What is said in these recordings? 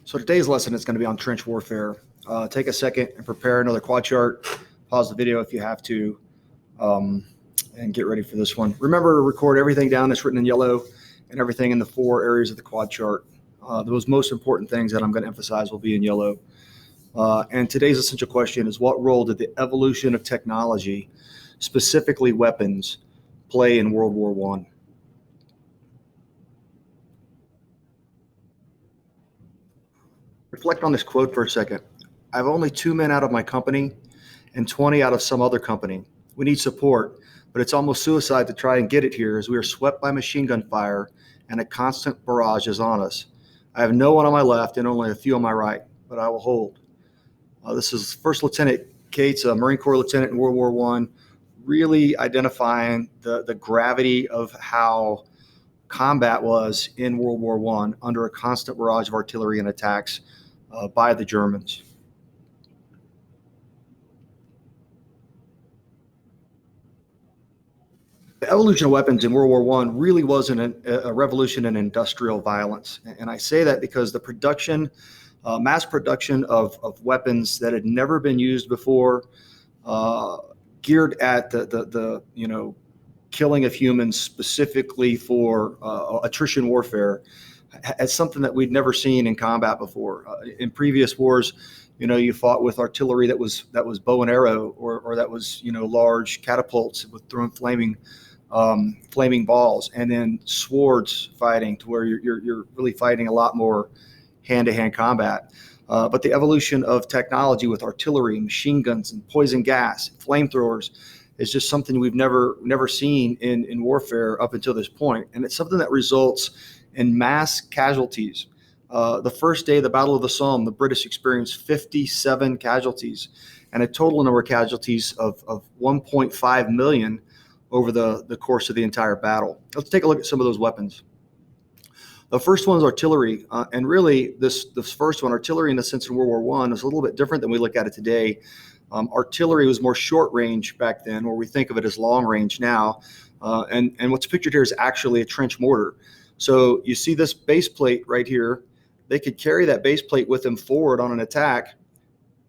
So today's lesson is going to be on trench warfare. Take a second and prepare another quad chart. Pause the video if you have to, and get ready for this one. Remember to record everything down that's written in yellow and everything in the 4 areas of the quad chart. Those most important things that I'm going to emphasize will be in yellow. And today's essential question is, what role did the evolution of technology, specifically weapons, play in World War I? Reflect on this quote for a second. I have only 2 men out of my company and 20 out of some other company. We need support, but it's almost suicide to try and get it here as we are swept by machine gun fire and a constant barrage is on us. I have no one on my left and only a few on my right, but I will hold. This is First Lieutenant Cates, a Marine Corps lieutenant in World War I, really identifying the gravity of how combat was in World War I under a constant barrage of artillery and attacks by the Germans. The evolution of weapons in World War I really wasn't a revolution in industrial violence. And I say that because the production, mass production of weapons that had never been used before, geared at the killing of humans specifically for attrition warfare, as something that we'd never seen in combat before. In previous wars, you fought with artillery that was bow and arrow, or that was large catapults with throwing flaming balls, and then swords fighting, to where you're really fighting a lot more hand-to-hand combat. But the evolution of technology with artillery, machine guns, and poison gas, flamethrowers, is just something we've never seen in warfare up until this point. And it's something that results in mass casualties. The first day of the Battle of the Somme, the British experienced 57 casualties and a total number of casualties of 1.5 million over the course of the entire battle. Let's take a look at some of those weapons. The first one is artillery, and really this first one, artillery in the sense in World War I, is a little bit different than we look at it today. Artillery was more short range back then, where we think of it as long range now. And what's pictured here is actually a trench mortar. So you see this base plate right here. They could carry that base plate with them forward on an attack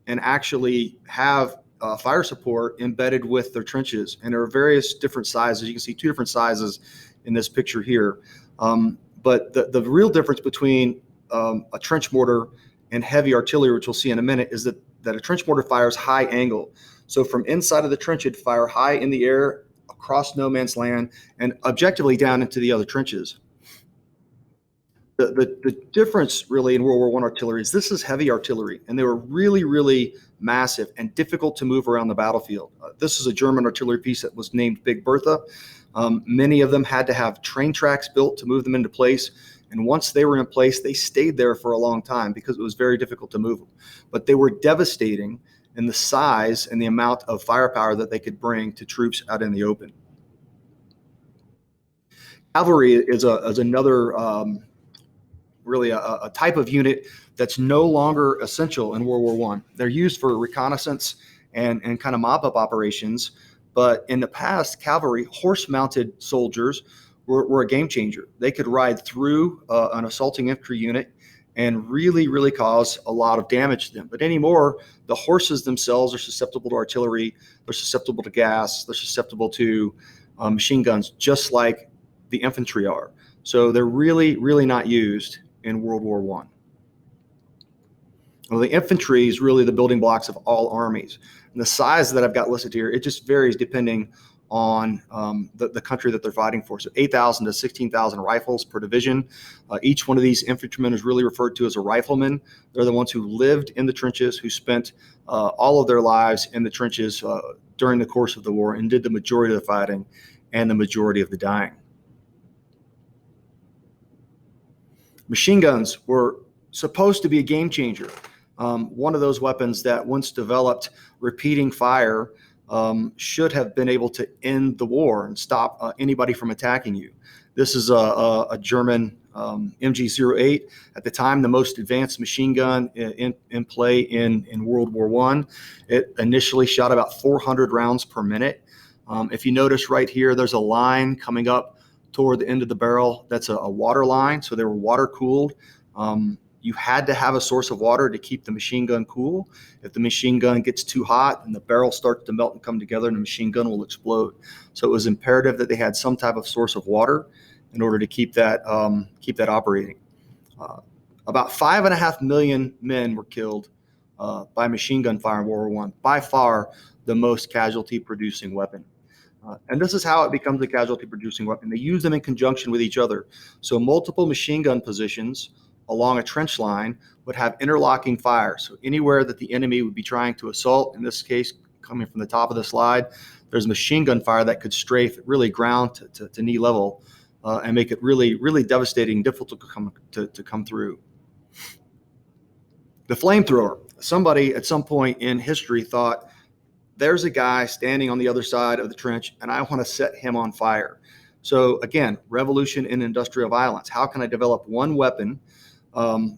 and actually have fire support embedded with their trenches. And there are various different sizes. You can see 2 different sizes in this picture here. But the real difference between a trench mortar and heavy artillery, which we'll see in a minute, is that a trench mortar fires high angle. So from inside of the trench, it'd fire high in the air, across no man's land, and objectively down into the other trenches. The difference really in World War I artillery is this is heavy artillery, and they were really, really massive and difficult to move around the battlefield. This is a German artillery piece that was named Big Bertha. Many of them had to have train tracks built to move them into place. And once they were in place, they stayed there for a long time because it was very difficult to move them. But they were devastating in the size and the amount of firepower that they could bring to troops out in the open. Cavalry is another really a type of unit that's no longer essential in World War I. They're used for reconnaissance and kind of mop-up operations. But in the past, cavalry, horse-mounted soldiers, were a game changer. They could ride through an assaulting infantry unit and really, really cause a lot of damage to them. But anymore, the horses themselves are susceptible to artillery, they're susceptible to gas, they're susceptible to machine guns, just like the infantry are. So they're really, really not used in World War I. Well, the infantry is really the building blocks of all armies. And the size that I've got listed here, it just varies depending on the country that they're fighting for. So 8,000 to 16,000 rifles per division. Each one of these infantrymen is really referred to as a rifleman. They're the ones who lived in the trenches, who spent all of their lives in the trenches during the course of the war and did the majority of the fighting and the majority of the dying. Machine guns were supposed to be a game changer. One of those weapons that, once developed, repeating fire, should have been able to end the war and stop anybody from attacking you. This is a German MG-08, at the time the most advanced machine gun in play in World War I. It initially shot about 400 rounds per minute. If you notice right here, there's a line coming up toward the end of the barrel. That's a water line, so they were water cooled. You had to have a source of water to keep the machine gun cool. If the machine gun gets too hot, then the barrel starts to melt and come together, and the machine gun will explode. So it was imperative that they had some type of source of water in order to keep that operating. About 5.5 million men were killed by machine gun fire in World War I, by far the most casualty-producing weapon. And this is how it becomes a casualty-producing weapon. They use them in conjunction with each other. So multiple machine gun positions along a trench line would have interlocking fire. So anywhere that the enemy would be trying to assault, in this case, coming from the top of the slide, there's machine gun fire that could strafe really ground to knee level and make it really, really devastating, difficult to come through. The flamethrower. Somebody at some point in history thought, there's a guy standing on the other side of the trench, and I want to set him on fire. So again, revolution in industrial violence. How can I develop one weapon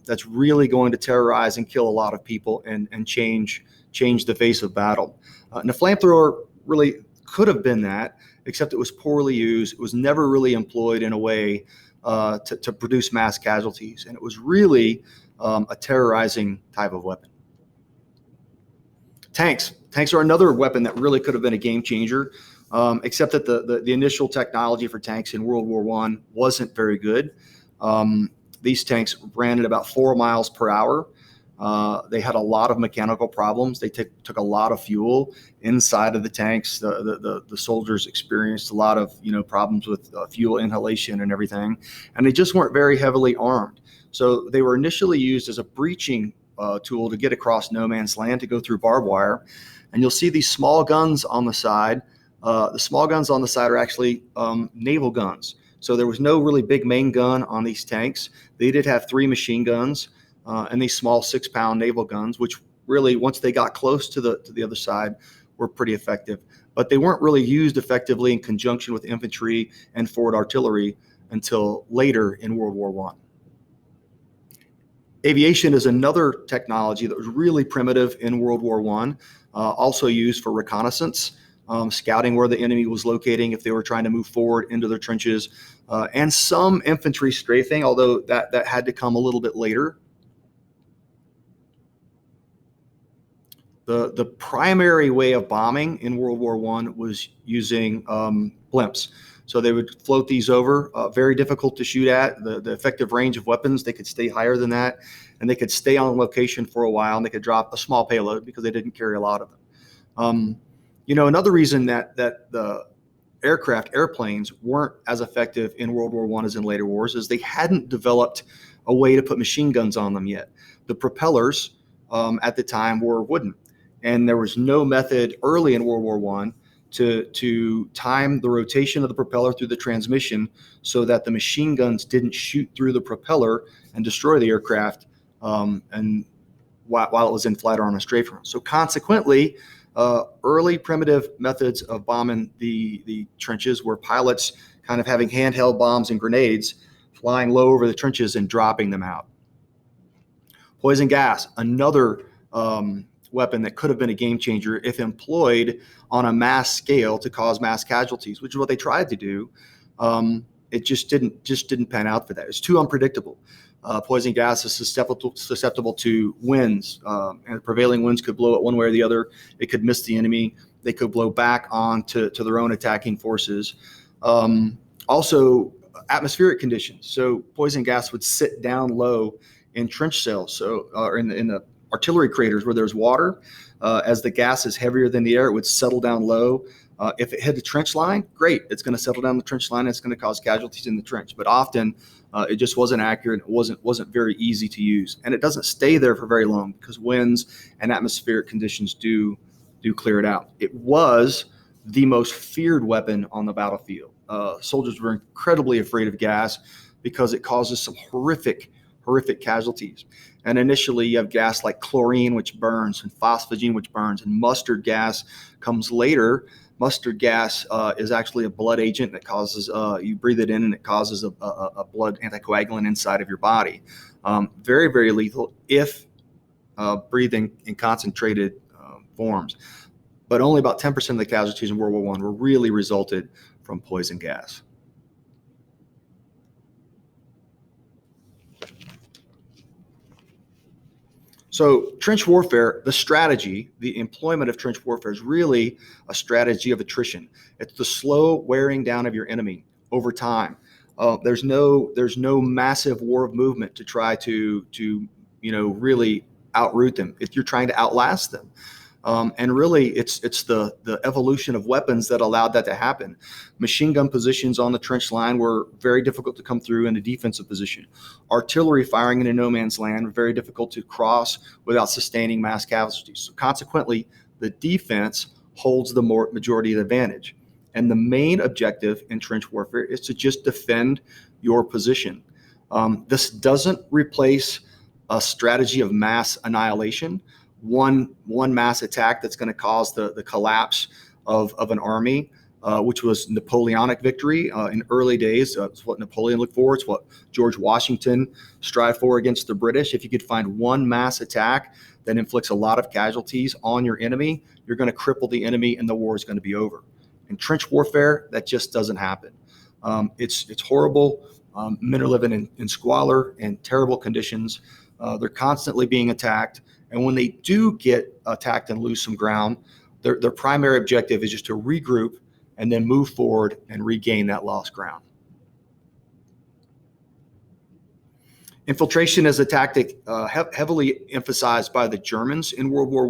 that's really going to terrorize and kill a lot of people and change the face of battle? And the flamethrower really could have been that, except it was poorly used. It was never really employed in a way to produce mass casualties, and it was really a terrorizing type of weapon. Tanks. Tanks are another weapon that really could have been a game changer, except that the initial technology for tanks in World War I wasn't very good. These tanks ran at about 4 miles per hour. They had a lot of mechanical problems. They took a lot of fuel inside of the tanks. The soldiers experienced a lot of problems with fuel inhalation and everything, and they just weren't very heavily armed. So they were initially used as a breaching tool to get across no man's land, to go through barbed wire. And you'll see these small guns on the side. The small guns on the side are actually naval guns. So there was no really big main gun on these tanks. They did have 3 machine guns and these small 6-pound naval guns, which really, once they got close to the other side, were pretty effective. But they weren't really used effectively in conjunction with infantry and forward artillery until later in World War I. Aviation is another technology that was really primitive in World War I, also used for reconnaissance, scouting where the enemy was locating if they were trying to move forward into their trenches, and some infantry strafing, although that had to come a little bit later. The primary way of bombing in World War I was using blimps. So they would float these over, very difficult to shoot at. The effective range of weapons, they could stay higher than that, and they could stay on location for a while, and they could drop a small payload because they didn't carry a lot of them. Another reason that the airplanes weren't as effective in World War I as in later wars is they hadn't developed a way to put machine guns on them yet. The propellers at the time were wooden, and there was no method early in World War I to time the rotation of the propeller through the transmission so that the machine guns didn't shoot through the propeller and destroy the aircraft and while it was in flight or on a strafing. So consequently, early primitive methods of bombing the trenches were pilots kind of having handheld bombs and grenades flying low over the trenches and dropping them out. Poison gas, another weapon that could have been a game changer if employed on a mass scale to cause mass casualties, which is what they tried to do. It just didn't pan out for that. It's too unpredictable. Poison gas is susceptible to winds, and prevailing winds could blow it one way or the other. It could miss the enemy. They could blow back on to their own attacking forces. Also, atmospheric conditions. So poison gas would sit down low in trench cells, or in the artillery craters where there's water. As the gas is heavier than the air, it would settle down low. If it hit the trench line, great. It's going to settle down the trench line. And it's going to cause casualties in the trench. But often it just wasn't accurate. It wasn't very easy to use. And it doesn't stay there for very long because winds and atmospheric conditions do clear it out. It was the most feared weapon on the battlefield. Soldiers were incredibly afraid of gas because it causes some horrific casualties. And initially you have gas like chlorine, which burns, and phosphogene, which burns, and mustard gas comes later. Mustard gas is actually a blood agent that causes, you breathe it in and it causes a blood anticoagulant inside of your body. Very, very lethal if breathing in concentrated forms. But only about 10% of the casualties in World War I were really resulted from poison gas. So trench warfare, the strategy, the employment of trench warfare is really a strategy of attrition. It's the slow wearing down of your enemy over time. There's no massive war of movement to try to really outroot them. If you're trying to outlast them. And really, it's the evolution of weapons that allowed that to happen. Machine gun positions on the trench line were very difficult to come through in a defensive position. Artillery firing into no man's land were very difficult to cross without sustaining mass casualties. So consequently, the defense holds the majority of the advantage. And the main objective in trench warfare is to just defend your position. This doesn't replace a strategy of mass annihilation. One mass attack that's going to cause the collapse of an army, which was Napoleonic victory in early days. It's what Napoleon looked for. It's what George Washington strived for against the British. If you could find one mass attack that inflicts a lot of casualties on your enemy, you're going to cripple the enemy and the war is going to be over. In trench warfare, that just doesn't happen. It's horrible. Men are living in squalor and terrible conditions. They're constantly being attacked. And when they do get attacked and lose some ground, their primary objective is just to regroup and then move forward and regain that lost ground. Infiltration is a tactic heavily emphasized by the Germans in World War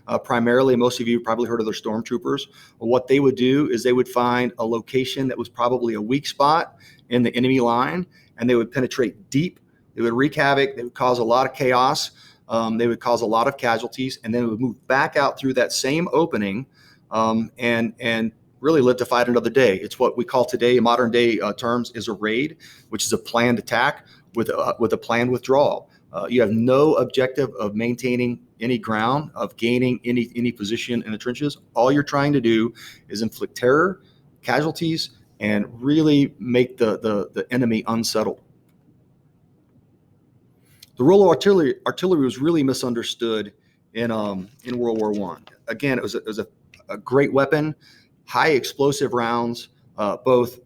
I. Primarily, most of you probably heard of their stormtroopers. What they would do is they would find a location that was probably a weak spot in the enemy line, and they would penetrate deep. They would wreak havoc. They would cause a lot of chaos. They would cause a lot of casualties, and then it would move back out through that same opening and really live to fight another day. It's what we call today, in modern day terms, is a raid, which is a planned attack with a planned withdrawal. You have no objective of maintaining any ground, of gaining any position in the trenches. All you're trying to do is inflict terror, casualties, and really make the enemy unsettled. The role of artillery was really misunderstood in World War I. Again, it was a great weapon, high explosive rounds, both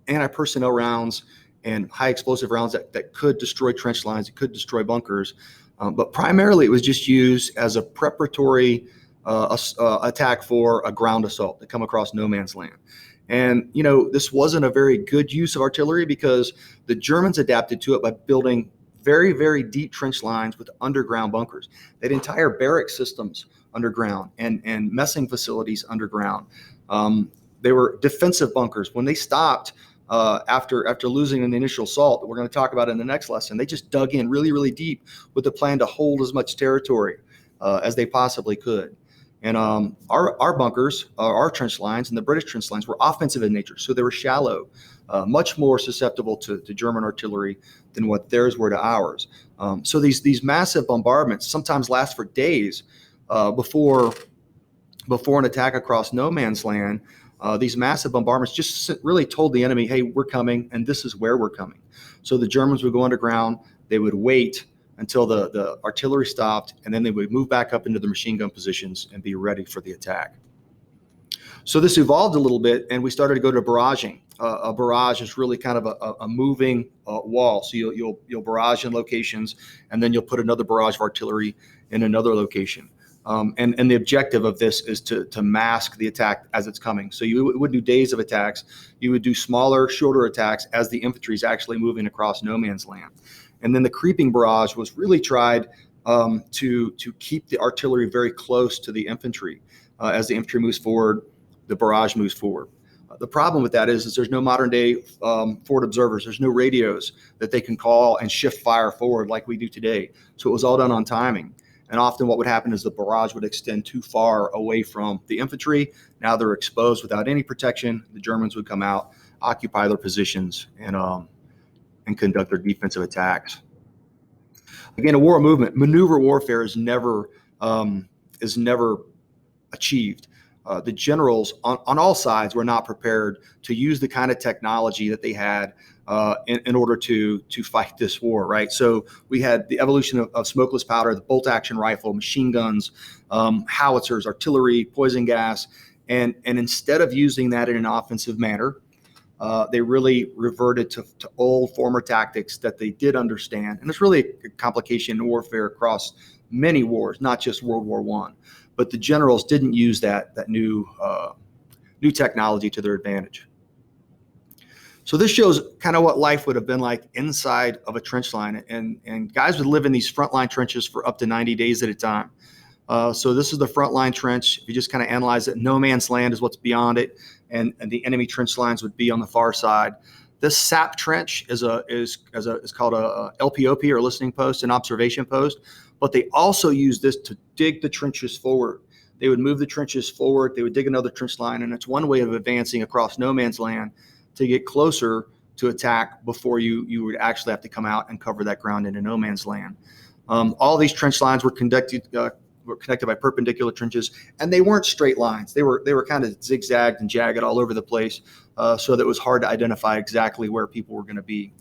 anti-personnel rounds and high explosive rounds that could destroy trench lines, it could destroy bunkers. But primarily, it was just used as a preparatory attack for a ground assault to come across no man's land. And, this wasn't a very good use of artillery because the Germans adapted to it by building very, very deep trench lines with underground bunkers. They had entire barrack systems underground and messing facilities underground. They were defensive bunkers. When they stopped after losing an initial assault that we're going to talk about in the next lesson, they just dug in really, really deep with the plan to hold as much territory as they possibly could. And our bunkers, our trench lines, and the British trench lines were offensive in nature, so they were shallow, much more susceptible to German artillery than what theirs were to ours. So these massive bombardments sometimes last for days before an attack across no man's land. These massive bombardments just really told the enemy, hey, we're coming, and this is where we're coming. So the Germans would go underground. They would wait until the artillery stopped, and then they would move back up into the machine gun positions and be ready for the attack. So this evolved a little bit, and we started to go to barraging. A barrage is really kind of a moving wall. So you'll barrage in locations, and then you'll put another barrage of artillery in another location. And the objective of this is to mask the attack as it's coming. So you would do days of attacks. You would do smaller, shorter attacks as the infantry is actually moving across no man's land. And then the creeping barrage was really tried to keep the artillery very close to the infantry. As the infantry moves forward, the barrage moves forward. The problem with that is there's no modern day forward observers. There's no radios that they can call and shift fire forward like we do today. So it was all done on timing. And often what would happen is the barrage would extend too far away from the infantry. Now they're exposed without any protection. The Germans would come out, occupy their positions, and conduct their defensive attacks. Again, a war movement, maneuver warfare is never achieved. The generals on all sides were not prepared to use the kind of technology that they had in order to fight this war, right? So we had the evolution of smokeless powder, the bolt-action rifle, machine guns, howitzers, artillery, poison gas, and instead of using that in an offensive manner, they really reverted to old former tactics that they did understand. And it's really a complication in warfare across many wars, not just World War I. But the generals didn't use that new technology to their advantage. So this shows kind of what life would have been like inside of a trench line. And guys would live in these frontline trenches for up to 90 days at a time. So this is the frontline trench. If you just kind of analyze it, no man's land is what's beyond it, and the enemy trench lines would be on the far side. This SAP trench is called a LPOP, or listening post, an observation post. But they also use this to dig the trenches forward. They would move the trenches forward. They would dig another trench line, and it's one way of advancing across no man's land to get closer to attack before you would actually have to come out and cover that ground into no man's land. All these trench lines were connected by perpendicular trenches, and they weren't straight lines. They were kind of zigzagged and jagged all over the place, so that it was hard to identify exactly where people were going to be.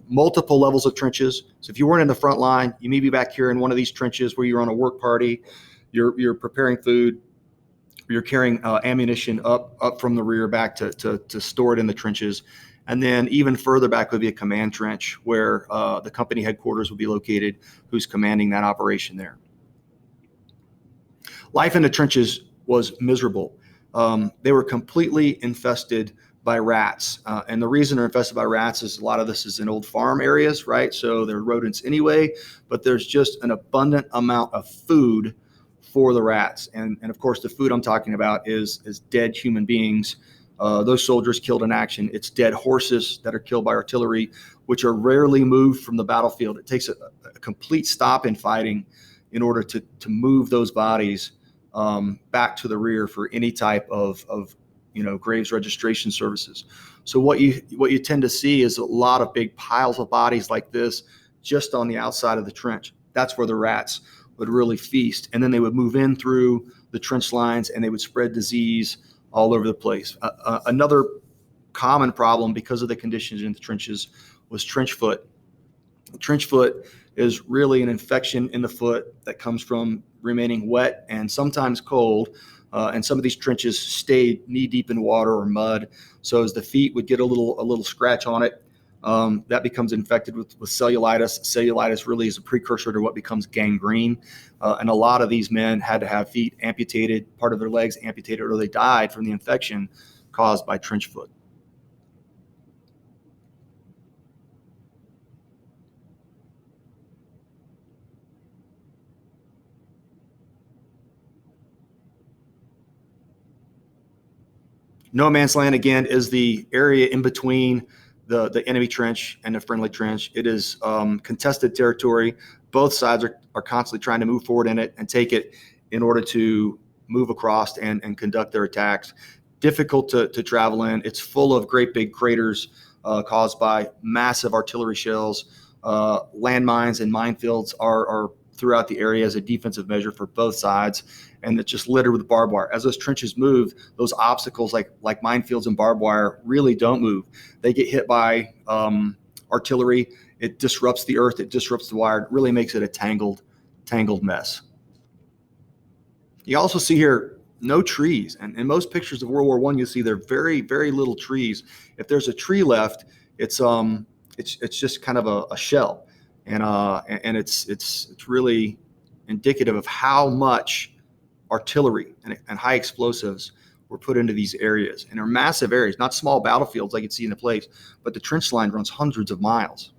Multiple levels of trenches. So if you weren't in the front line, you may be back here in one of these trenches where you're on a work party, you're preparing food, you're carrying ammunition up from the rear back to store it in the trenches. And then even further back would be a command trench where the company headquarters would be located, who's commanding that operation there. Life in the trenches was miserable. They were completely infested by rats. And the reason they're infested by rats is a lot of this is in old farm areas, right? So they're rodents anyway, but there's just an abundant amount of food for the rats. And of course, the food I'm talking about is dead human beings. Those soldiers killed in action. It's dead horses that are killed by artillery, which are rarely moved from the battlefield. It takes a complete stop in fighting in order to move those bodies back to the rear for any type of graves registration services. So what you tend to see is a lot of big piles of bodies like this just on the outside of the trench. That's where the rats would really feast, and then they would move in through the trench lines and they would spread disease all over the place. Another common problem because of the conditions in the trenches was trench foot. Trench foot is really an infection in the foot that comes from remaining wet and sometimes cold. And some of these trenches stayed knee deep in water or mud. So as the feet would get a little scratch on it, that becomes infected with cellulitis. Cellulitis really is a precursor to what becomes gangrene. And a lot of these men had to have feet amputated, part of their legs amputated, or they died from the infection caused by trench foot. No man's land, again, is the area in between the enemy trench and the friendly trench. It is contested territory. Both sides are constantly trying to move forward in it and take it in order to move across and conduct their attacks. Difficult to travel in. It's full of great big craters caused by massive artillery shells. Landmines and minefields are throughout the area as a defensive measure for both sides, and it's just littered with barbed wire. As those trenches move, those obstacles like minefields and barbed wire really don't move. They get hit by artillery. It disrupts the earth. It disrupts the wire. It really makes it a tangled mess. You also see here no trees, and in most pictures of World War I, you see there are very, very little trees. If there's a tree left, it's just kind of a shell. And it's really indicative of how much artillery and high explosives were put into these areas. And they're massive areas, not small battlefields like you'd see in the place, but the trench line runs hundreds of miles.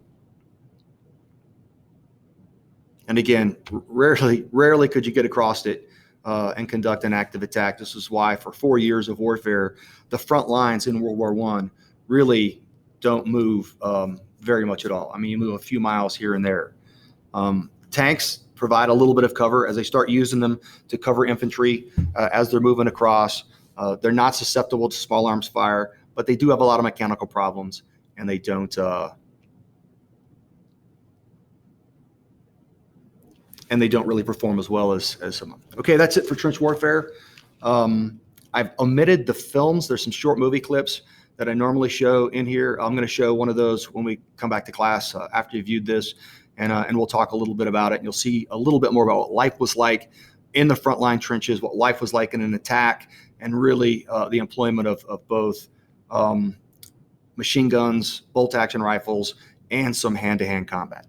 And again, rarely could you get across it and conduct an active attack. This is why for 4 years of warfare, the front lines in World War I really don't move very much at all. I mean, you move a few miles here and there. Tanks provide a little bit of cover as they start using them to cover infantry as they're moving across. They're not susceptible to small arms fire, but they do have a lot of mechanical problems, and they don't really perform as well as some. Okay, that's it for trench warfare. I've omitted the films. There's some short movie clips that I normally show in here. I'm going to show one of those when we come back to class after you've viewed this, and we'll talk a little bit about it. And you'll see a little bit more about what life was like in the frontline trenches, what life was like in an attack, and really the employment of both machine guns, bolt action rifles, and some hand-to-hand combat.